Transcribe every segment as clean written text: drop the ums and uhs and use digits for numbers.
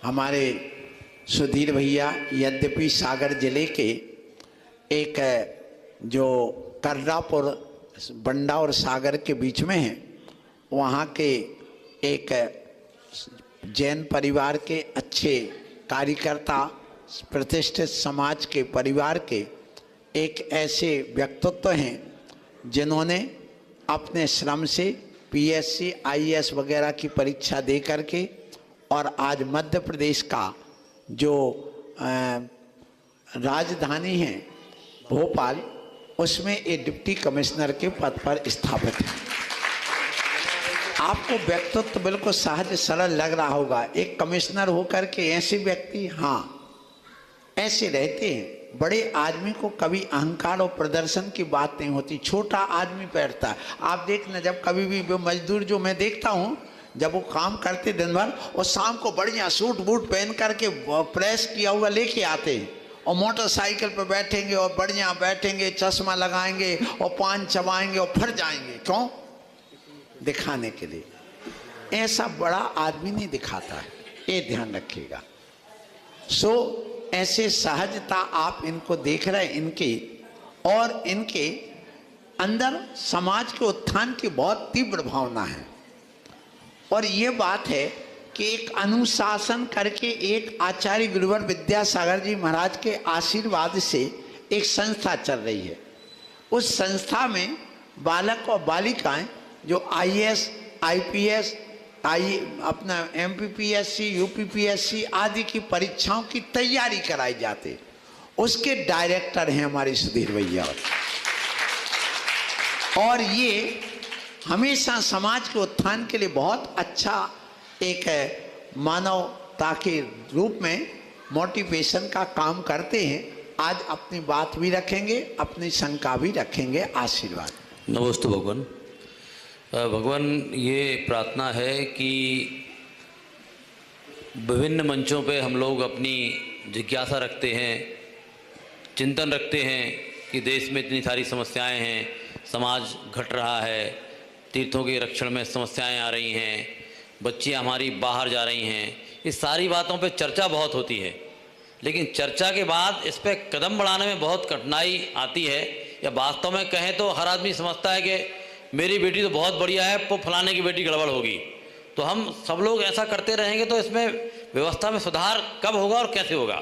हमारे सुधीर भैया यद्यपि सागर जिले के एक जो कर्रापुर बंडा और सागर के बीच में है, वहाँ के एक जैन परिवार के अच्छे कार्यकर्ता, प्रतिष्ठित समाज के परिवार के एक ऐसे व्यक्तित्व हैं जिन्होंने अपने श्रम से पीएससी आईएएस वगैरह की परीक्षा दे करके और आज मध्य प्रदेश का जो राजधानी है भोपाल, उसमें एक डिप्टी कमिश्नर के पद पर स्थापित है। आपको व्यक्तित्व तो बिल्कुल सहज सरल लग रहा होगा, एक कमिश्नर होकर के ऐसे व्यक्ति, हाँ ऐसे रहते हैं। बड़े आदमी को कभी अहंकार और प्रदर्शन की बात नहीं होती, छोटा आदमी बैठता है। आप देखना, जब कभी भी वो मजदूर जो मैं देखता हूँ, जब वो काम करते दिन भर और शाम को बढ़िया सूट बूट पहन करके प्रेस किया हुआ लेके आते हैं और मोटरसाइकिल पर बैठेंगे और बढ़िया बैठेंगे, चश्मा लगाएंगे और पान चबाएंगे और फिर जाएंगे। क्यों? दिखाने के लिए। ऐसा बड़ा आदमी नहीं दिखाता है, ये ध्यान रखिएगा। ऐसे सहजता आप इनको देख रहे हैं इनकी, और इनके अंदर समाज के उत्थान की बहुत तीव्र भावना है। और ये बात है कि एक अनुशासन करके एक आचार्य गुरुवर विद्यासागर जी महाराज के आशीर्वाद से एक संस्था चल रही है। उस संस्था में बालक और बालिकाएं जो आईएएस आईपीएस अपना एमपीपीएससी यूपीपीएससी आदि की परीक्षाओं की तैयारी कराई जाती, उसके डायरेक्टर हैं हमारे सुधीर भैया। और ये हमेशा समाज के उत्थान के लिए बहुत अच्छा एक मानवता के रूप में मोटिवेशन का काम करते हैं। आज अपनी बात भी रखेंगे, अपनी शंका भी रखेंगे। आशीर्वाद। नमस्ते भगवान। भगवान, ये प्रार्थना है कि विभिन्न मंचों पे हम लोग अपनी जिज्ञासा रखते हैं, चिंतन रखते हैं कि देश में इतनी सारी समस्याएं हैं, समाज घट रहा है, तीर्थों के रक्षण में समस्याएं आ रही हैं, बच्चियां हमारी बाहर जा रही हैं। इस सारी बातों पे चर्चा बहुत होती है, लेकिन चर्चा के बाद इस पर कदम बढ़ाने में बहुत कठिनाई आती है। या वास्तव में कहें तो हर आदमी समझता है कि मेरी बेटी तो बहुत बढ़िया है, तो फलाने की बेटी गड़बड़ होगी। तो हम सब लोग ऐसा करते रहेंगे तो इसमें व्यवस्था में सुधार कब होगा और कैसे होगा?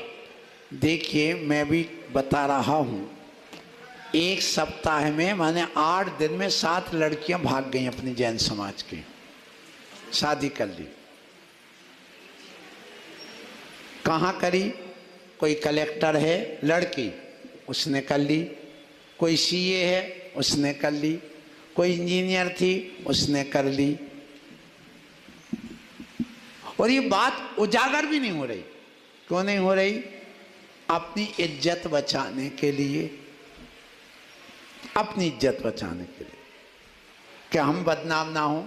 देखिए, मैं भी बता रहा हूँ, एक सप्ताह में मैंने 8 दिन में 7 लड़कियां भाग गई अपनी जैन समाज की, शादी कर ली। कहाँ करी? कोई कलेक्टर है लड़की, उसने कर ली। कोई सीए है, उसने कर ली। कोई इंजीनियर थी, उसने कर ली। और ये बात उजागर भी नहीं हो रही। क्यों नहीं हो रही? अपनी इज्जत बचाने के लिए, अपनी इज्जत बचाने के लिए, कि हम बदनाम ना हो,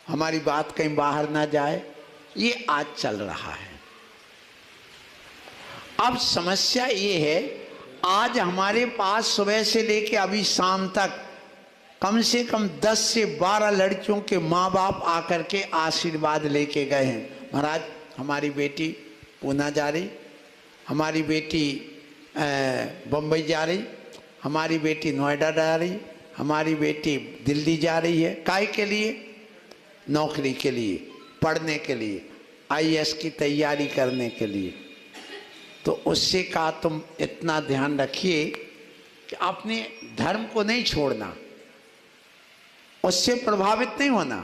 हमारी बात कहीं बाहर ना जाए। ये आज चल रहा है। अब समस्या ये है, आज हमारे पास सुबह से लेके अभी शाम तक कम से कम 10 से 12 लड़कियों के माँ बाप आकर के आशीर्वाद लेके गए हैं। महाराज, हमारी बेटी पूना जा रही, हमारी बेटी बम्बई जा रही, हमारी बेटी नोएडा जा रही, हमारी बेटी दिल्ली जा रही है। काहे के लिए? नौकरी के लिए, पढ़ने के लिए, आईएएस की तैयारी करने के लिए। तो उससे कहा, तुम इतना ध्यान रखिए कि अपने धर्म को नहीं छोड़ना, उससे प्रभावित नहीं होना।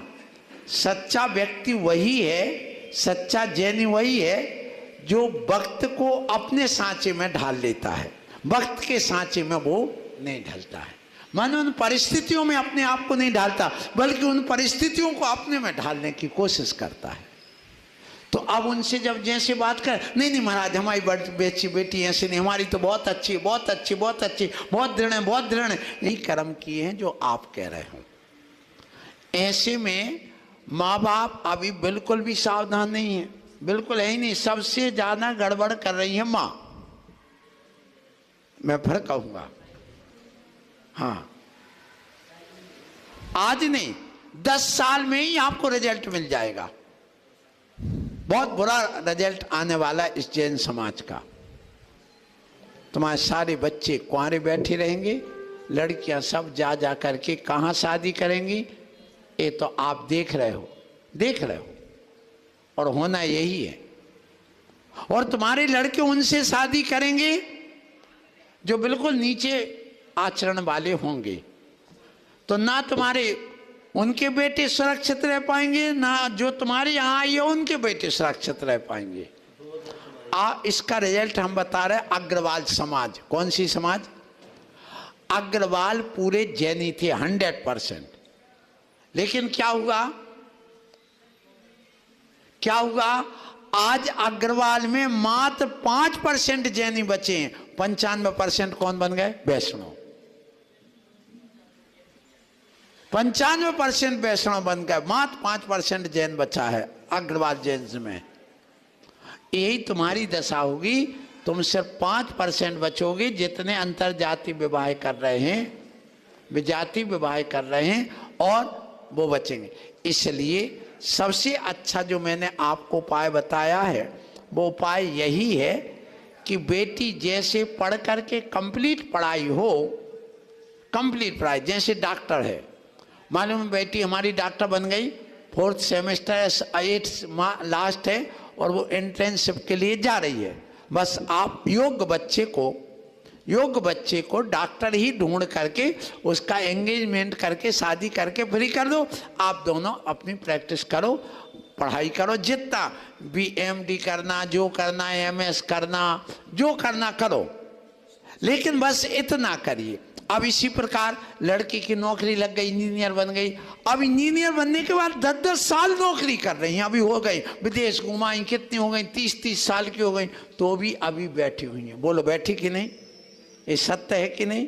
सच्चा व्यक्ति वही है, सच्चा जैनी वही है जो वक्त को अपने सांचे में ढाल लेता है, वक्त के सांचे में वो नहीं ढलता है। मानो उन परिस्थितियों में अपने आप को नहीं ढालता, बल्कि उन परिस्थितियों को अपने में ढालने की कोशिश करता है। तो अब उनसे जब जैसे बात कर, नहीं महाराज, हमारी बेटी ऐसे नहीं, हमारी तो बहुत अच्छी, बहुत अच्छी, बहुत अच्छी, बहुत दृढ़ है, बहुत दृढ़ है। यही कर्म किए हैं जो आप कह रहे हो। ऐसे में माँ बाप अभी बिल्कुल भी सावधान नहीं है, बिल्कुल है ही नहीं। सबसे ज्यादा गड़बड़ कर रही है माँ, मैं फिर कहूंगा। हाँ, आज नहीं, 10 साल में ही आपको रिजल्ट मिल जाएगा। बहुत बुरा रिजल्ट आने वाला इस जैन समाज का। तुम्हारे सारे बच्चे कुंवारे बैठे रहेंगे, लड़कियां सब जा जा करके कहाँ शादी करेंगी, ये तो आप देख रहे हो, और होना यही है। और तुम्हारे लड़के उनसे शादी करेंगे जो बिल्कुल नीचे आचरण वाले होंगे, तो ना तुम्हारे उनके बेटे सुरक्षित रह पाएंगे, ना जो तुम्हारे यहाँ आई है उनके बेटे सुरक्षित रह पाएंगे। इसका रिजल्ट हम बता रहे हैं। अग्रवाल समाज, कौन सी समाज? अग्रवाल पूरे जैनी थे 100%, लेकिन क्या हुआ आज अग्रवाल में मात्र 5% जैनी बचे हैं, 95% कौन बन गए? वैष्णव। 95% वैष्णव बन गए, मात्र 5% जैन बचा है अग्रवाल जैन में। यही तुम्हारी दशा होगी, तुम सिर्फ 5% बचोगे जितने अंतर जाति विवाह कर रहे हैं, विजाति विवाह कर रहे हैं, और वो बचेंगे। इसलिए सबसे अच्छा जो मैंने आपको उपाय बताया है, वो उपाय यही है कि बेटी जैसे पढ़ करके कंप्लीट पढ़ाई हो, कंप्लीट पढ़ाई, जैसे डॉक्टर है, मालूम बेटी हमारी डॉक्टर बन गई, 4th सेमेस्टर 8 लास्ट है और वो इंटर्नशिप के लिए जा रही है। बस आप योग्य बच्चे को डॉक्टर ही ढूंढ करके उसका एंगेजमेंट करके शादी करके फ्री कर दो। आप दोनों अपनी प्रैक्टिस करो, पढ़ाई करो, जितना BMD करना, जो करना, MS करना, जो करना करो, लेकिन बस इतना करिए। अब इसी प्रकार लड़की की नौकरी लग गई, इंजीनियर बन गई, अब इंजीनियर बनने के बाद 10-10 साल नौकरी कर रही हैं, अभी हो गई, विदेश घुमाई, कितनी हो गई, 30-30 साल की हो गई, तो भी अभी बैठी हुई हैं। बोलो बैठी कि नहीं? ये सत्य है कि नहीं?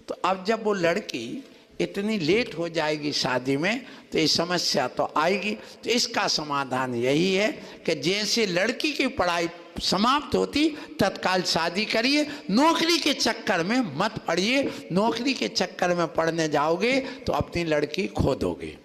तो अब जब वो लड़की इतनी लेट हो जाएगी शादी में, तो ये समस्या तो आएगी। तो इसका समाधान यही है कि जैसे लड़की की पढ़ाई समाप्त होती तत्काल शादी करिए, नौकरी के चक्कर में मत पड़िए। नौकरी के चक्कर में पढ़ने जाओगे तो अपनी लड़की खो दोगे।